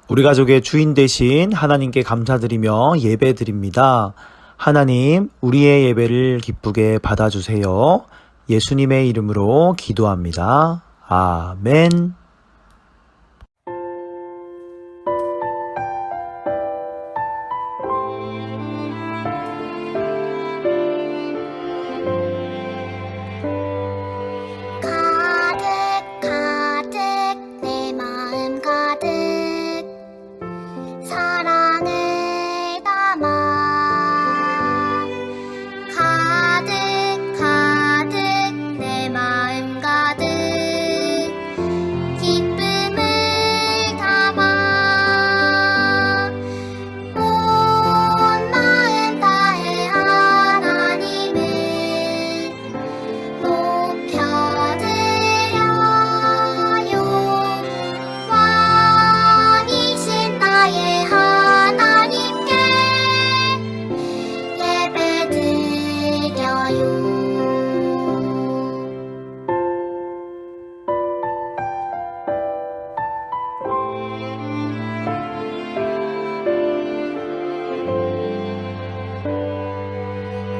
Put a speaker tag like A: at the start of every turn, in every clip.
A: 우리 가족의 주인 되신 하나님께 감사드리며 예배드립니다. 하나님, 우리의 예배를 기쁘게 받아주세요. 예수님의 이름으로 기도합니다. 아멘.
B: 가득 가득 내 마음 가득 사랑을 담아 가득 가득 내 마음 가득 기쁨을 담아 온 마음 다해 하나님을 높여드려요. 왕이신 나의 하나님께 예배드려요.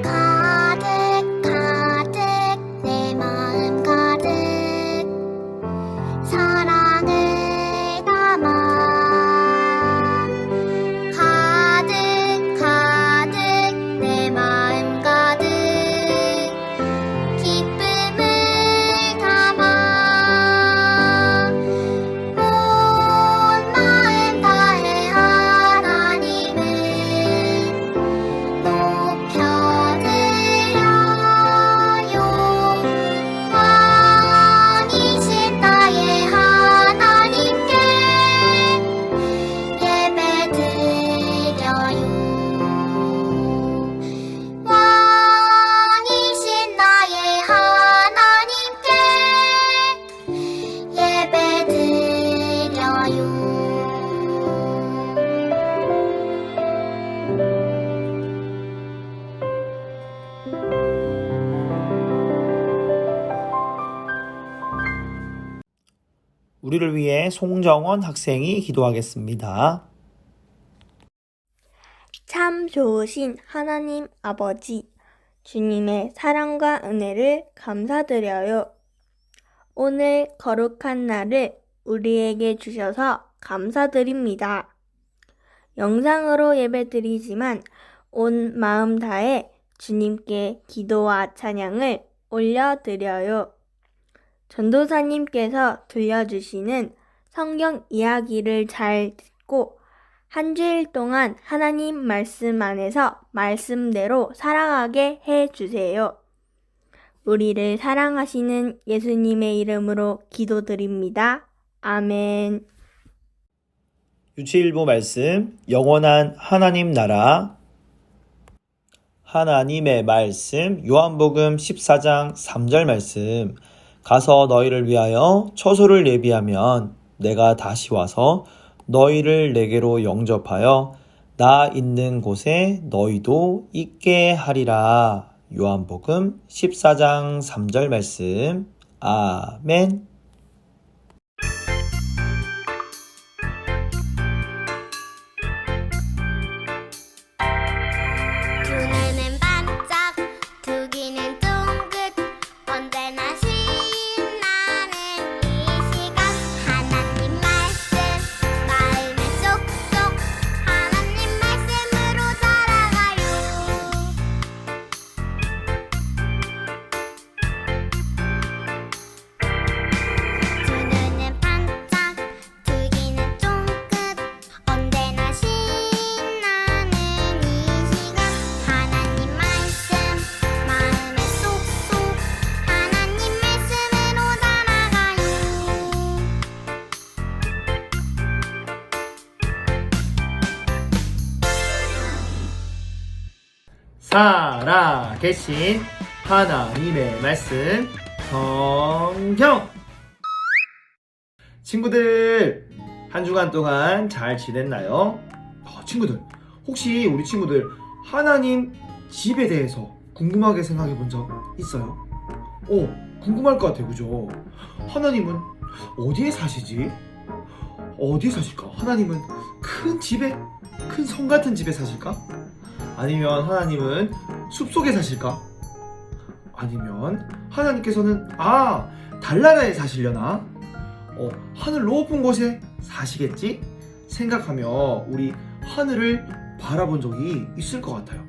B: 가득 가득 내 마음 가득 사랑을 담아 가득 가득 내 마음 가득 기쁨을 담아 온 마음 다해 하나님을 높여드려요. 왕이신 나의 하나님께 예배드려요. 왕이신 나의 하나님께 예배드려요.
A: 우리를 위해 송정원 학생이 기도하겠습니다.
C: 참 좋으신 하나님 아버지, 주님의 사랑과 은혜를 감사드려요. 오늘 거룩한 날을 우리에게 주셔서 감사드립니다. 영상으로 예배드리지만 온 마음 다해 주님께 기도와 찬양을 올려드려요. 전도사님께서 들려주시는 성경 이야기를 잘 듣고 한 주일 동안 하나님 말씀 안에서 말씀대로 살아가게 해주세요. 우리를 사랑하시는 예수님의 이름으로 기도드립니다. 아멘.
A: 유치일부 말씀, 영원한 하나님 나라. 하나님의 말씀, 요한복음 14장 3절 말씀. 가서 너희를 위하여 처소를 예비하면 내가 다시 와서 너희를 내게로 영접하여 나 있는 곳에 너희도 있게 하리라. 요한복음 14장 3절 말씀. 아멘.
B: 두 눈은 반짝 두 귀는 쫑긋 언제나 신나는 이 시간 하나님 말씀 마음에 쏙쏙 하나님 말씀으로 살아가요. 두 눈은 반짝 두 귀는 쫑긋 언제나 신나는 이 시간 하나님 말씀 마음에 쏙쏙 하나님 말씀으로 살아가요.
A: 살아계신 하나님의 말씀 성경. 친구들, 한 주간 동안 잘 지냈나요? 친구들, 혹시 우리 친구들 하나님 집에 대해서 궁금하게 생각해 본 적 있어요? 궁금할 것 같아요, 그죠? 하나님은 어디에 사시지? 어디에 사실까? 하나님은 큰 집에, 큰 성 같은 집에 사실까? 아니면 하나님은 숲속에 사실까? 아니면 하나님께서는 달나라에 사시려나? 하늘 높은 곳에 사시겠지? 생각하며 우리 하늘을 바라본 적이 있을 것 같아요.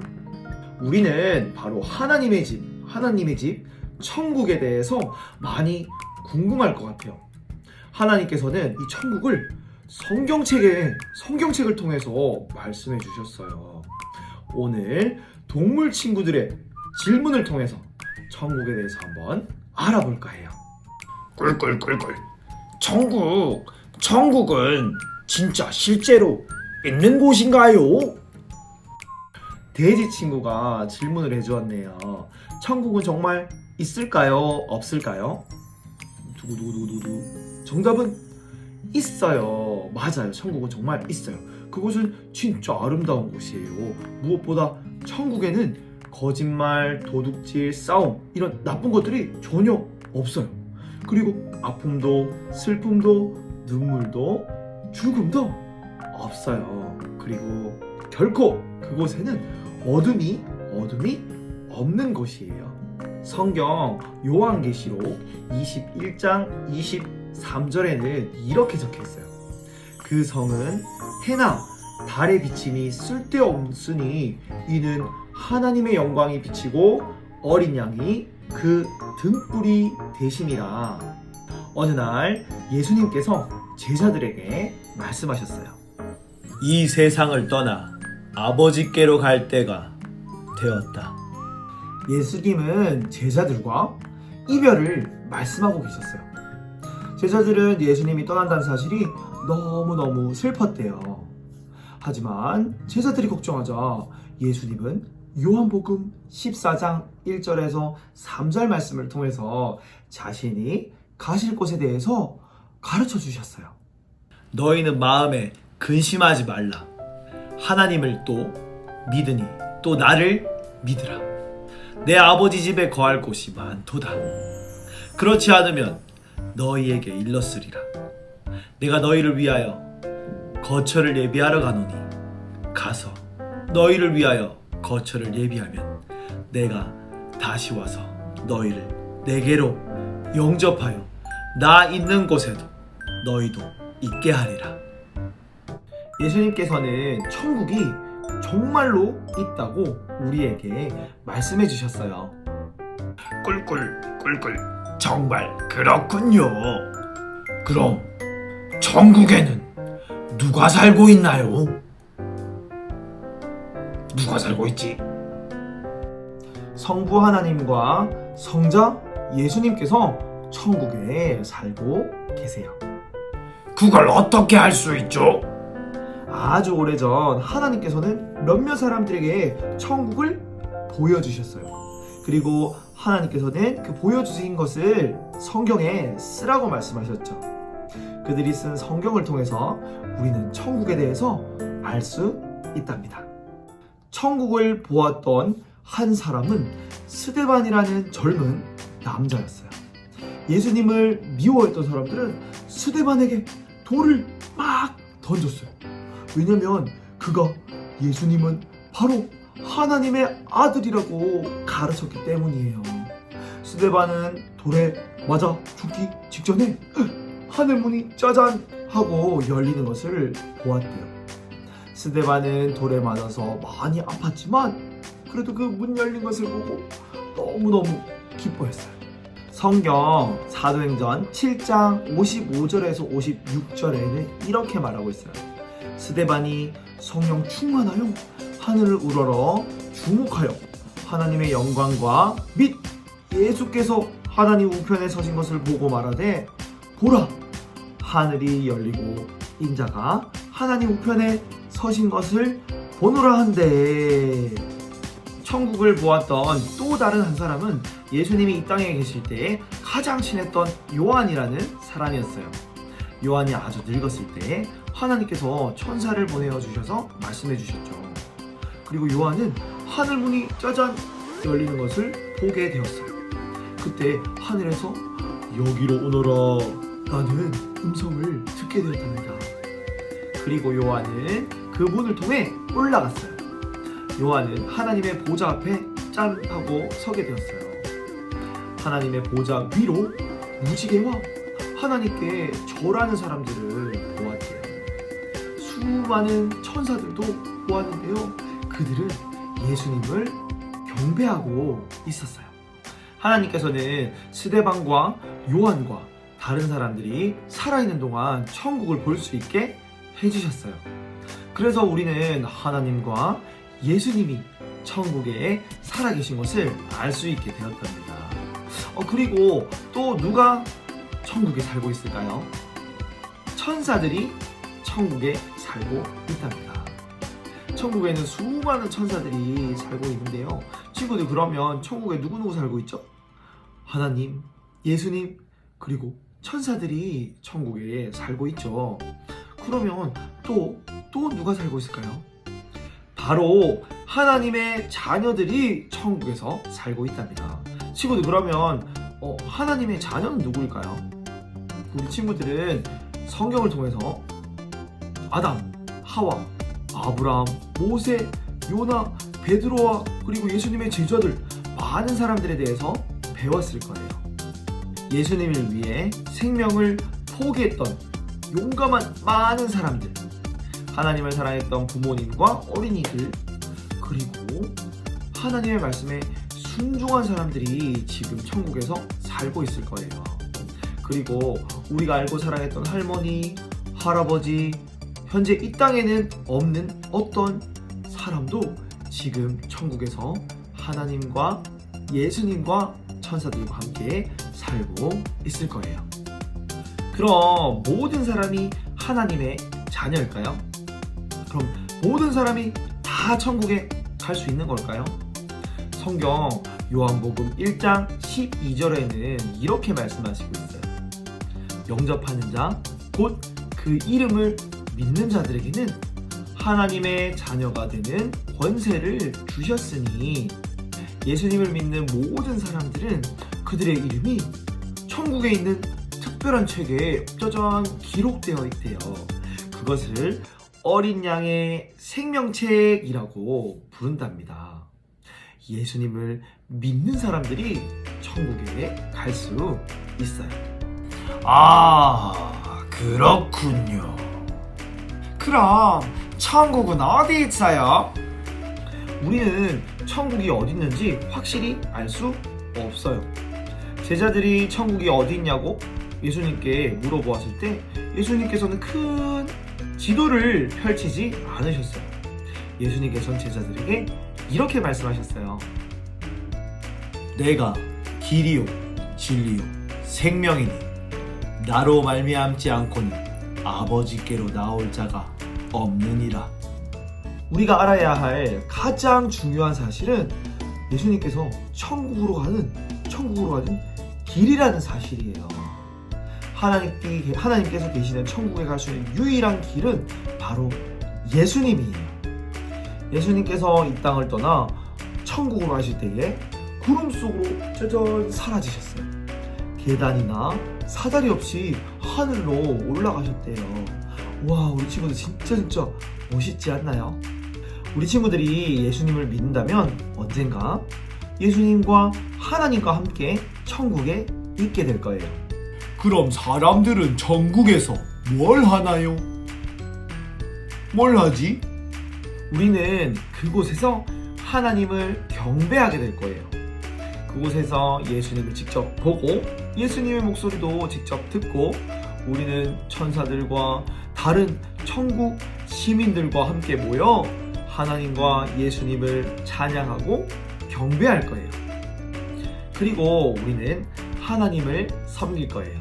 A: 우리는 바로 하나님의 집, 천국에 대해서 많이 궁금할 것 같아요. 하나님께서는 이 천국을 성경책을 통해서 말씀해 주셨어요. 오늘 동물 친구들의 질문을 통해서 천국에 대해서 한번 알아볼까 해요.
D: 꿀꿀꿀꿀. 천국은 진짜 실제로 있는 곳인가요?
A: 돼지 친구가 질문을 해주었네요. 천국은 정말 있을까요? 없을까요? 두구두구두구두구. 정답은 있어요. 맞아요. 천국은 정말 있어요. 그곳은 진짜 아름다운 곳이에요. 무엇보다 천국에는 거짓말, 도둑질, 싸움 이런 나쁜 것들이 전혀 없어요. 그리고 아픔도, 슬픔도, 눈물도, 죽음도 없어요. 그리고 결코 그곳에는 어둠이 없는 곳이에요. 성경 요한계시록 21장 23절에는 이렇게 적혀 있어요. 그 성은 해나 달의 비침이 쓸데없으니 이는 하나님의 영광이 비치고 어린 양이 그 등불이 되심이라. 어느 날 예수님께서 제자들에게 말씀하셨어요.
D: 이 세상을 떠나 아버지께로 갈 때가 되었다.
A: 예수님은 제자들과 이별을 말씀하고 계셨어요. 제자들은 예수님이 떠난다는 사실이 너무너무 슬펐대요. 하지만 제자들이 걱정하자 예수님은 요한복음 14장 1절에서 3절 말씀을 통해서 자신이 가실 곳에 대해서 가르쳐 주셨어요.
D: 너희는 마음에 근심하지 말라. 하나님을 또 믿으니 또 나를 믿으라. 내 아버지 집에 거할 곳이 많도다. 그렇지 않으면 너희에게 일렀으리라. 내가 너희를 위하여 거처를 예비하러 가노니 가서 너희를 위하여 거처를 예비하면 내가 다시 와서 너희를 내게로 영접하여 나 있는 곳에도 너희도 있게 하리라.
A: 예수님께서는 천국이 정말로 있다고 우리에게 말씀해 주셨어요.
D: 꿀꿀꿀꿀. 정말 그렇군요. 그럼 천국에는 누가 살고 있나요? 누가 살고 있지?
A: 성부 하나님과 성자 예수님께서 천국에 살고 계세요.
D: 그걸 어떻게 할 수 있죠?
A: 아주 오래전 하나님께서는 몇몇 사람들에게 천국을 보여주셨어요. 그리고 하나님께서는 그 보여주신 것을 성경에 쓰라고 말씀하셨죠. 그들이 쓴 성경을 통해서 우리는 천국에 대해서 알 수 있답니다. 천국을 보았던 한 사람은 스데반이라는 젊은 남자였어요. 예수님을 미워했던 사람들은 스데반에게 돌을 막 던졌어요. 왜냐면 그가 예수님은 바로 하나님의 아들이라고 가르쳤기 때문이에요. 스데반은 돌에 맞아 죽기 직전에 하늘문이 짜잔 하고 열리는 것을 보았대요. 스데반은 돌에 맞아서 많이 아팠지만 그래도 그 문 열린 것을 보고 너무너무 기뻐했어요. 성경 사도행전 7장 55절에서 56절에는 이렇게 말하고 있어요. 스데반이 성령 충만하여 하늘을 우러러 주목하여 하나님의 영광과 및 예수께서 하나님 우편에 서신 것을 보고 말하되 보라 하늘이 열리고 인자가 하나님 우편에 서신 것을 보노라 한데. 천국을 보았던 또 다른 한 사람은 예수님이 이 땅에 계실 때 가장 친했던 요한이라는 사람이었어요. 요한이 아주 늙었을 때 하나님께서 천사를 보내어 주셔서 말씀해 주셨죠. 그리고 요한은 하늘문이 짜잔 열리는 것을 보게 되었어요. 그때 하늘에서 여기로 오너라 라는 음성을 듣게 되었답니다. 그리고 요한은 그 문을 통해 올라갔어요. 요한은 하나님의 보좌 앞에 짠 하고 서게 되었어요. 하나님의 보좌 위로 무지개와 하나님께 절하는 사람들을 보았대요. 수많은 천사들도 보았는데요. 그들은 예수님을 경배하고 있었어요. 하나님께서는 스데반과 요한과 다른 사람들이 살아있는 동안 천국을 볼 수 있게 해주셨어요. 그래서 우리는 하나님과 예수님이 천국에 살아계신 것을 알 수 있게 되었답니다. 그리고 또 누가 천국에 살고 있을까요? 천사들이 천국에 살고 있답니다. 천국에는 수많은 천사들이 살고 있는데요. 친구들, 그러면 천국에 누구 살고 있죠? 하나님, 예수님, 그리고 천사들이 천국에 살고 있죠. 그러면 또 누가 살고 있을까요? 바로 하나님의 자녀들이 천국에서 살고 있답니다. 친구들, 그러면 하나님의 자녀는 누구일까요? 우리 친구들은 성경을 통해서 아담, 하와, 아브라함, 모세, 요나, 베드로와 그리고 예수님의 제자들 많은 사람들에 대해서 배웠을 거예요. 예수님을 위해 생명을 포기했던 용감한 많은 사람들, 하나님을 사랑했던 부모님과 어린이들, 그리고 하나님의 말씀에 순종한 사람들이 지금 천국에서 살고 있을 거예요. 그리고 우리가 알고 사랑했던 할머니, 할아버지, 현재 이 땅에는 없는 어떤 사람도 지금 천국에서 하나님과 예수님과 천사들과 함께 살고 있을 거예요. 그럼 모든 사람이 하나님의 자녀일까요? 그럼 모든 사람이 다 천국에 갈 수 있는 걸까요? 성경 요한복음 1장 12절에는 이렇게 말씀하시고 있어요. 영접하는 자, 곧 그 이름을 믿는 자들에게는 하나님의 자녀가 되는 권세를 주셨으니, 예수님을 믿는 모든 사람들은 그들의 이름이 천국에 있는 특별한 책에 짜잔 기록되어 있대요. 그것을 어린 양의 생명책이라고 부른답니다. 예수님을 믿는 사람들이 천국에 갈 수 있어요.
D: 그렇군요. 그럼 천국은 어디 있어요?
A: 우리는 천국이 어디 있는지 확실히 알 수 없어요. 제자들이 천국이 어디 있냐고 예수님께 물어보았을 때 예수님께서는 큰 지도를 펼치지 않으셨어요. 예수님께서는 제자들에게 이렇게 말씀하셨어요. 내가 길이요 진리요 생명이니 나로 말미암지 않고는 아버지께로 나올 자가 없느니라. 우리가 알아야 할 가장 중요한 사실은 예수님께서 천국으로 가는 길이라는 사실이에요. 하나님께서 계시는 천국에 갈 수 있는 유일한 길은 바로 예수님이에요. 예수님께서 이 땅을 떠나 천국으로 가실 때에 구름 속으로 짜잔 사라지셨어요. 계단이나 사다리 없이 하늘로 올라가셨대요. 와, 우리 친구들 진짜 멋있지 않나요? 우리 친구들이 예수님을 믿는다면 언젠가 예수님과 하나님과 함께 천국에 있게 될 거예요.
D: 그럼 사람들은 천국에서 뭘 하나요? 뭘 하지?
A: 우리는 그곳에서 하나님을 경배하게 될 거예요. 그곳에서 예수님을 직접 보고 예수님의 목소리도 직접 듣고 우리는 천사들과 다른 천국 시민들과 함께 모여 하나님과 예수님을 찬양하고 경배할 거예요. 그리고 우리는 하나님을 섬길 거예요.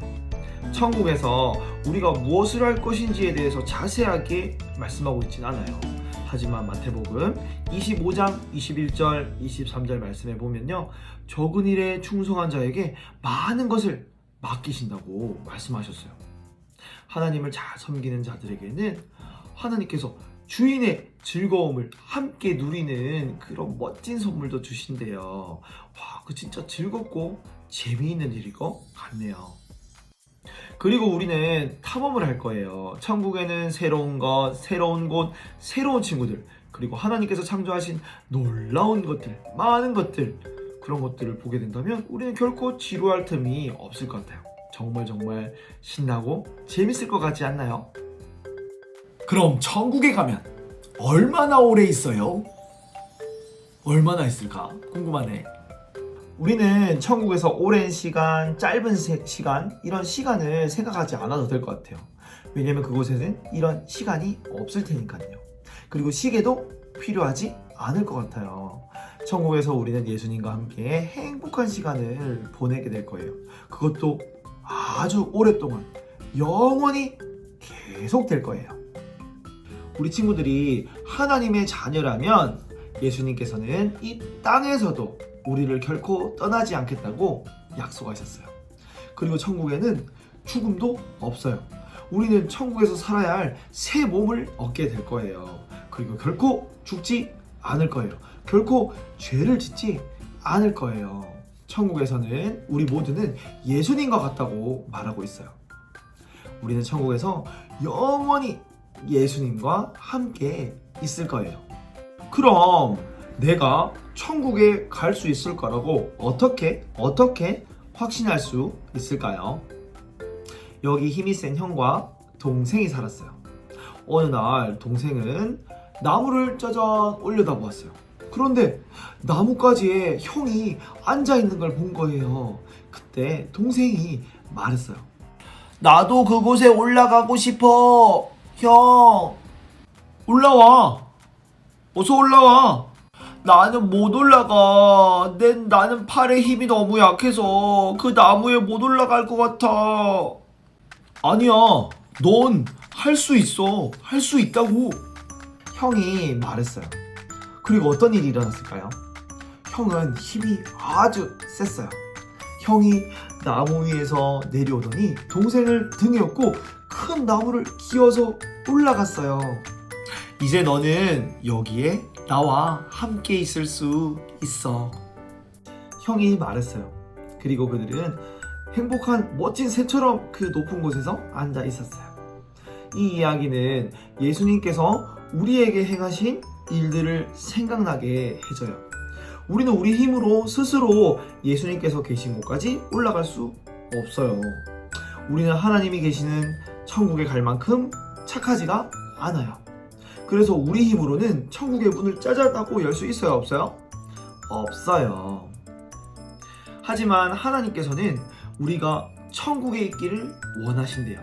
A: 천국에서 우리가 무엇을 할 것인지에 대해서 자세하게 말씀하고 있진 않아요. 하지만 마태복음 25장 21절 23절 말씀에 보면요, 적은 일에 충성한 자에게 많은 것을 맡기신다고 말씀하셨어요. 하나님을 잘 섬기는 자들에게는 하나님께서 주인의 즐거움을 함께 누리는 그런 멋진 선물도 주신대요. 와, 그 진짜 즐겁고 재미있는 일일 것 같네요. 그리고 우리는 탐험을 할 거예요. 천국에는 새로운 것, 새로운 곳, 새로운 친구들, 그리고 하나님께서 창조하신 놀라운 것들, 많은 것들, 그런 것들을 보게 된다면 우리는 결코 지루할 틈이 없을 것 같아요. 정말 신나고 재밌을 것 같지 않나요?
D: 그럼 천국에 가면 얼마나 오래 있어요? 얼마나 있을까? 궁금하네.
A: 우리는 천국에서 오랜 시간, 짧은 시간, 이런 시간을 생각하지 않아도 될 것 같아요. 왜냐면 그곳에는 이런 시간이 없을 테니까요. 그리고 시계도 필요하지 않을 것 같아요. 천국에서 우리는 예수님과 함께 행복한 시간을 보내게 될 거예요. 그것도 아주 오랫동안, 영원히 계속 될 거예요. 우리 친구들이 하나님의 자녀라면 예수님께서는 이 땅에서도 우리를 결코 떠나지 않겠다고 약속하셨어요. 그리고 천국에는 죽음도 없어요. 우리는 천국에서 살아야 할 새 몸을 얻게 될 거예요. 그리고 결코 죽지 않을 거예요. 결코 죄를 짓지 않을 거예요. 천국에서는 우리 모두는 예수님과 같다고 말하고 있어요. 우리는 천국에서 영원히 예수님과 함께 있을 거예요. 그럼 내가 천국에 갈 수 있을 거라고 어떻게 확신할 수 있을까요? 여기 힘이 센 형과 동생이 살았어요. 어느 날 동생은 나무를 짜잔 올려다보았어요. 그런데 나뭇가지에 형이 앉아있는 걸 본 거예요. 그때 동생이 말했어요.
D: 나도 그곳에 올라가고 싶어. 형, 올라와. 어서 올라와. 나는 못 올라가. 나는 팔에 힘이 너무 약해서 그 나무에 못 올라갈 것 같아. 아니야. 넌 할 수 있어. 할 수 있다고.
A: 형이 말했어요. 그리고 어떤 일이 일어났을까요? 형은 힘이 아주 셌어요. 형이 나무 위에서 내려오더니 동생을 등에 업고 큰 나무를 기어서 올라갔어요. 이제 너는 여기에 나와 함께 있을 수 있어. 형이 말했어요. 그리고 그들은 행복한 멋진 새처럼 그 높은 곳에서 앉아 있었어요. 이 이야기는 예수님께서 우리에게 행하신 일들을 생각나게 해줘요. 우리는 우리 힘으로 스스로 예수님께서 계신 곳까지 올라갈 수 없어요. 우리는 하나님이 계시는 천국에 갈 만큼 착하지가 않아요. 그래서 우리 힘으로는 천국의 문을 짜자다고 열 수 있어요? 없어요? 없어요. 하지만 하나님께서는 우리가 천국에 있기를 원하신대요.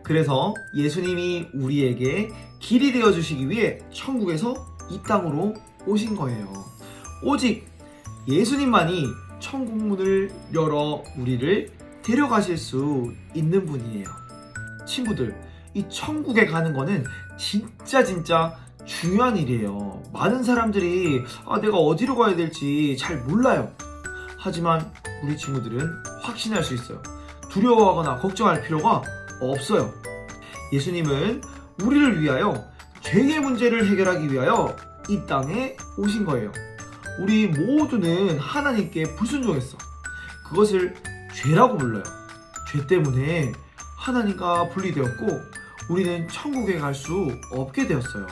A: 그래서 예수님이 우리에게 길이 되어 주시기 위해 천국에서 이 땅으로 오신 거예요. 오직 예수님만이 천국 문을 열어 우리를 데려가실 수 있는 분이에요. 친구들, 이 천국에 가는 거는 진짜 중요한 일이에요. 많은 사람들이 내가 어디로 가야 될지 잘 몰라요. 하지만 우리 친구들은 확신할 수 있어요. 두려워하거나 걱정할 필요가 없어요. 예수님은 우리를 위하여 죄의 문제를 해결하기 위하여 이 땅에 오신 거예요. 우리 모두는 하나님께 불순종했어. 그것을 죄라고 불러요. 죄 때문에 하나님과 분리되었고 우리는 천국에 갈 수 없게 되었어요.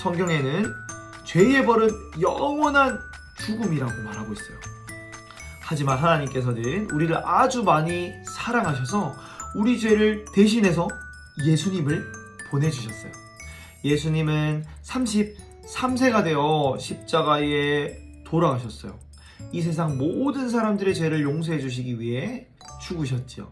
A: 성경에는 죄의 벌은 영원한 죽음이라고 말하고 있어요. 하지만 하나님께서는 우리를 아주 많이 사랑하셔서 우리 죄를 대신해서 예수님을 보내주셨어요. 예수님은 33세가 되어 십자가에 돌아가셨어요. 이 세상 모든 사람들의 죄를 용서해 주시기 위해 죽으셨지요.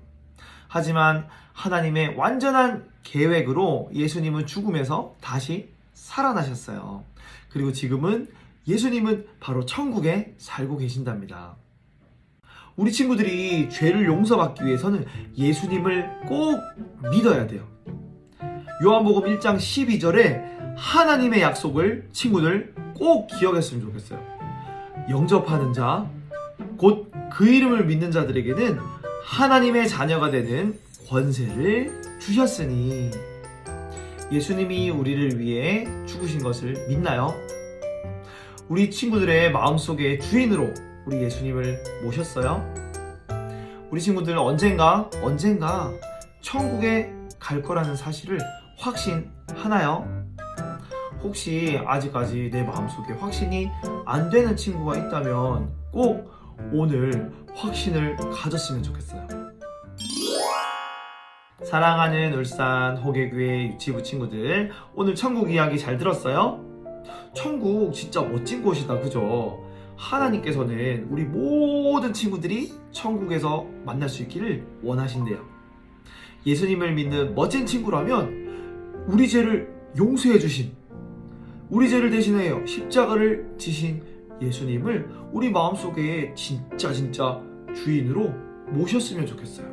A: 하지만 하나님의 완전한 계획으로 예수님은 죽음에서 다시 살아나셨어요. 그리고 지금은 예수님은 바로 천국에 살고 계신답니다. 우리 친구들이 죄를 용서받기 위해서는 예수님을 꼭 믿어야 돼요. 요한복음 1장 12절에 하나님의 약속을 친구들 꼭 기억했으면 좋겠어요. 영접하는 자, 곧 그 이름을 믿는 자들에게는 하나님의 자녀가 되는 권세를 주셨으니. 예수님이 우리를 위해 죽으신 것을 믿나요? 우리 친구들의 마음속에 주인으로 우리 예수님을 모셨어요? 우리 친구들 언젠가 천국에 갈 거라는 사실을 확신하나요? 혹시 아직까지 내 마음속에 확신이 안 되는 친구가 있다면 꼭 오늘 확신을 가졌으면 좋겠어요. 사랑하는 울산 호계교회 유치부 친구들, 오늘 천국 이야기 잘 들었어요? 천국 진짜 멋진 곳이다, 그죠? 하나님께서는 우리 모든 친구들이 천국에서 만날 수 있기를 원하신대요. 예수님을 믿는 멋진 친구라면 우리 죄를 용서해 주신, 우리 죄를 대신하여 십자가를 지신 예수님을 우리 마음속에 진짜 주인으로 모셨으면 좋겠어요.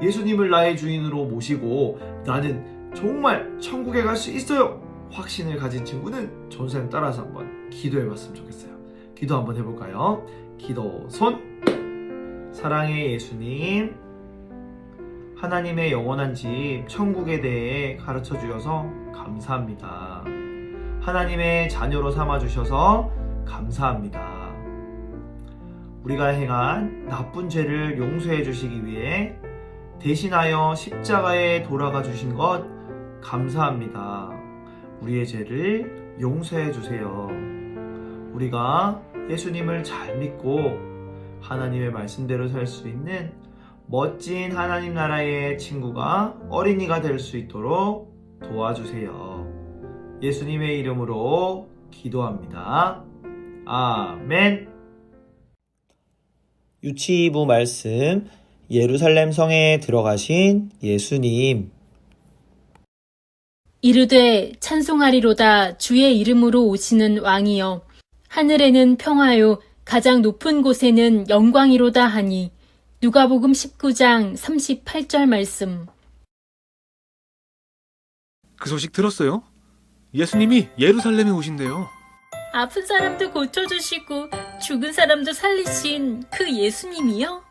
A: 예수님을 나의 주인으로 모시고 나는 정말 천국에 갈 수 있어요 확신을 가진 친구는 전사님 따라서 한번 기도해 봤으면 좋겠어요. 기도 한번 해볼까요? 기도 손. 사랑의 예수님, 하나님의 영원한 집 천국에 대해 가르쳐 주셔서 감사합니다. 하나님의 자녀로 삼아 주셔서 감사합니다. 우리가 행한 나쁜 죄를 용서해 주시기 위해 대신하여 십자가에 돌아가 주신 것 감사합니다. 우리의 죄를 용서해 주세요. 우리가 예수님을 잘 믿고 하나님의 말씀대로 살 수 있는 멋진 하나님 나라의 친구가 어린이가 될 수 있도록 도와주세요. 예수님의 이름으로 기도합니다. 아멘. 유치부 말씀. 예루살렘 성에 들어가신 예수님.
E: 이르되 찬송하리로다 주의 이름으로 오시는 왕이여. 하늘에는 평화요 가장 높은 곳에는 영광이로다 하니. 누가복음 19장 38절 말씀.
F: 그 소식 들었어요? 예수님이 예루살렘에 오신대요.
E: 아픈 사람도 고쳐주시고 죽은 사람도 살리신 그 예수님이요?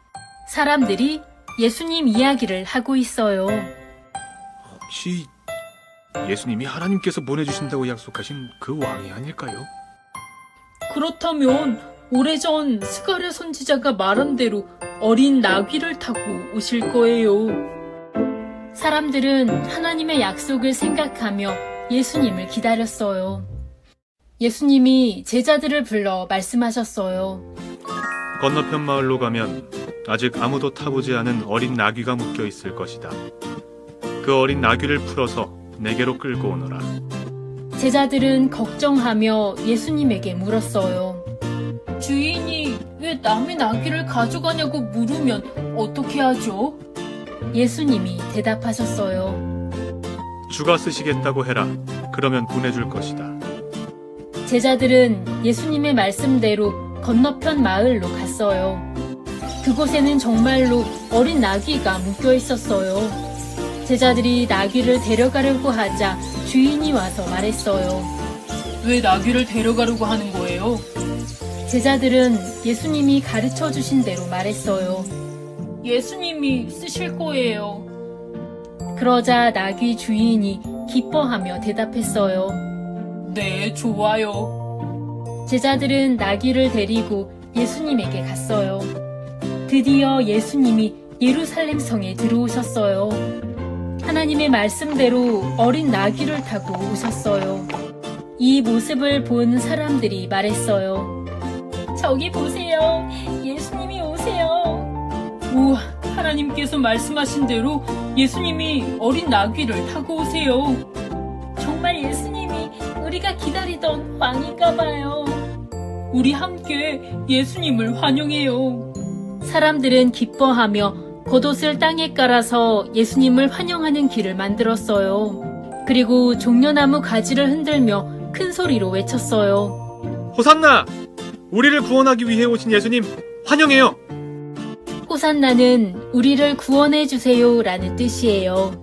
E: 사람들이 예수님 이야기를 하고 있어요.
F: 혹시 예수님이 하나님께서 보내주신다고 약속하신 그 왕이 아닐까요?
E: 그렇다면 오래전 스가랴 선지자가 말한 대로 어린 나귀를 타고 오실 거예요. 사람들은 하나님의 약속을 생각하며 예수님을 기다렸어요. 예수님이 제자들을 불러 말씀하셨어요.
F: 건너편 마을로 가면 아직 아무도 타보지 않은 어린 나귀가 묶여 있을 것이다. 그 어린 나귀를 풀어서 내게로 끌고 오너라.
E: 제자들은 걱정하며 예수님에게 물었어요. 주인이 왜 남의 나귀를 가져가냐고 물으면 어떻게 하죠? 예수님이 대답하셨어요.
F: 주가 쓰시겠다고 해라. 그러면 보내줄 것이다.
E: 제자들은 예수님의 말씀대로 건너편 마을로 갔어요. 그곳에는 정말로 어린 나귀가 묶여 있었어요. 제자들이 나귀를 데려가려고 하자 주인이 와서 말했어요. 왜 나귀를 데려가려고 하는 거예요? 제자들은 예수님이 가르쳐 주신 대로 말했어요. 예수님이 쓰실 거예요. 그러자 나귀 주인이 기뻐하며 대답했어요. 네, 좋아요. 제자들은 나귀를 데리고 예수님에게 갔어요. 드디어 예수님이 예루살렘 성에 들어오셨어요. 하나님의 말씀대로 어린 나귀를 타고 오셨어요. 이 모습을 본 사람들이 말했어요. 저기 보세요. 예수님이 오세요. 우와, 하나님께서 말씀하신 대로 예수님이 어린 나귀를 타고 오세요. 정말 예수님이 우리가 기다리던 왕인가 봐요. 우리 함께 예수님을 환영해요. 사람들은 기뻐하며 겉옷을 땅에 깔아서 예수님을 환영하는 길을 만들었어요. 그리고 종려나무 가지를 흔들며 큰 소리로 외쳤어요.
F: 호산나! 우리를 구원하기 위해 오신 예수님 환영해요.
E: 호산나는 우리를 구원해 주세요 라는 뜻이에요.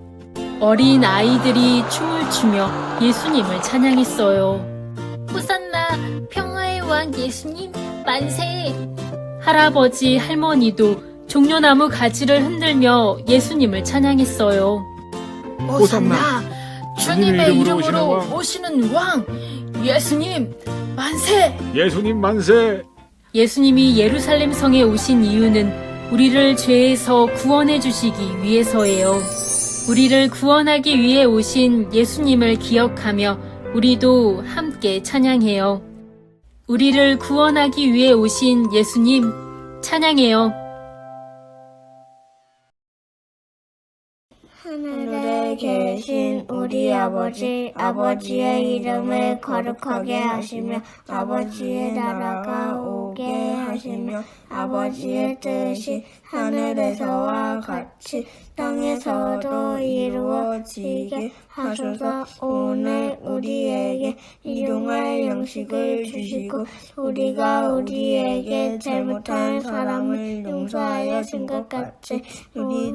E: 어린 아이들이 춤을 추며 예수님을 찬양했어요. 호산나, 평화의 왕 예수님 만세! 할아버지, 할머니도 종려나무 가지를 흔들며 예수님을 찬양했어요.
F: 호산나,
E: 주님의 이름으로 오시는 왕 예수님 만세!
F: 예수님 만세!
E: 예수님이 예루살렘 성에 오신 이유는 우리를 죄에서 구원해 주시기 위해서예요. 우리를 구원하기 위해 오신 예수님을 기억하며 우리도 함께 찬양해요. 우리를 구원하기 위해 오신 예수님, 찬양해요.
B: 하늘에 계신 우리 아버지, 아버지의 이름을 거룩하게 하시며 아버지의 나라가 오게 하시며 아버지의 뜻이 하늘에서와 같이 땅에서도 이루어지게 하소서. 오늘 우리에게 일용할 양식을 주시고 우리가 우리에게 잘못한 사람을 용서하여 준 것 같이 우리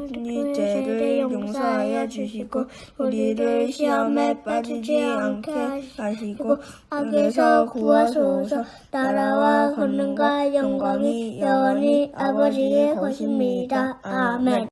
B: 죄를 용서하여 주시고 우리를 시험에 빠지지 않게 하시고 악에서 구하소서. 나라와 권능과 영광이 영원히 아버지의 것입니다. 아멘.